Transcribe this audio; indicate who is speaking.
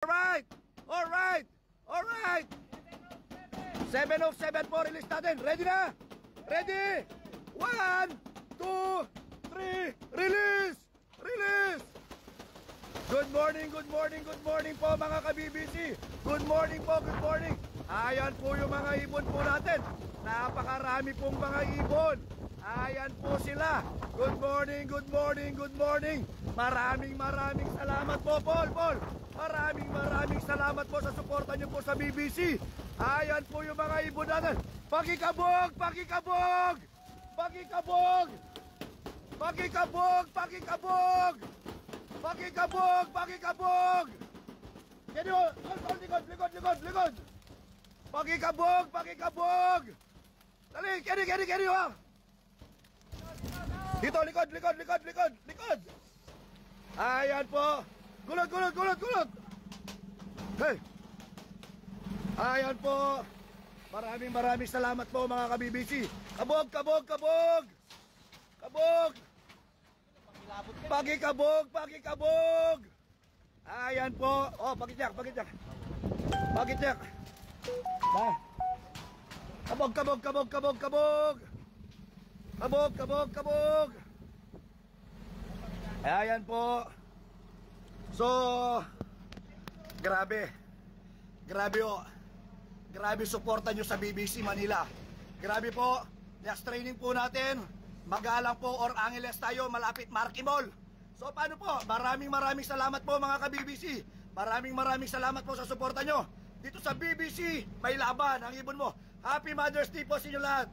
Speaker 1: Alright! Alright! Alright! 707 po, release natin. Ready na? Ready? 1, 2, 3, release! Release! Good morning, good morning, good morning po mga ka-BBC. Good morning po, good morning. Ayan po yung mga ibon po natin. Napakarami pong mga ibon. Ayan po sila. Good morning, good morning, good morning. Maraming salamat po, Paul. Maraming salamat po sa suporta niyo po sa BBC. Ayan po yung mga ibon natin. Pakikabog! Pakikabog! Pakikabog! Pakikabog! Pakikabog! Pakikabog! Pakikabog! Kedi ho! Likod! Pakikabog! Pakikabog! Dali! Kedi ho! Dito! Likod! Ayan po! Gulot! Hey! Ayan po! Maraming salamat po mga ka-BBC. Kabog! Pakikabog! Ayan po! Oh, pakityak! Kabog! Ayan po! So, grabe oh. Grabe suporta nyo sa BBC Manila. Grabe po. Next training po natin, Magalang po or Angeles tayo, malapit Marquee Mall. So paano po? Maraming salamat po mga ka-BBC. Maraming salamat po sa suporta nyo. Dito sa BBC, may laban ang ibon mo. Happy Mother's Day po sa inyo lahat.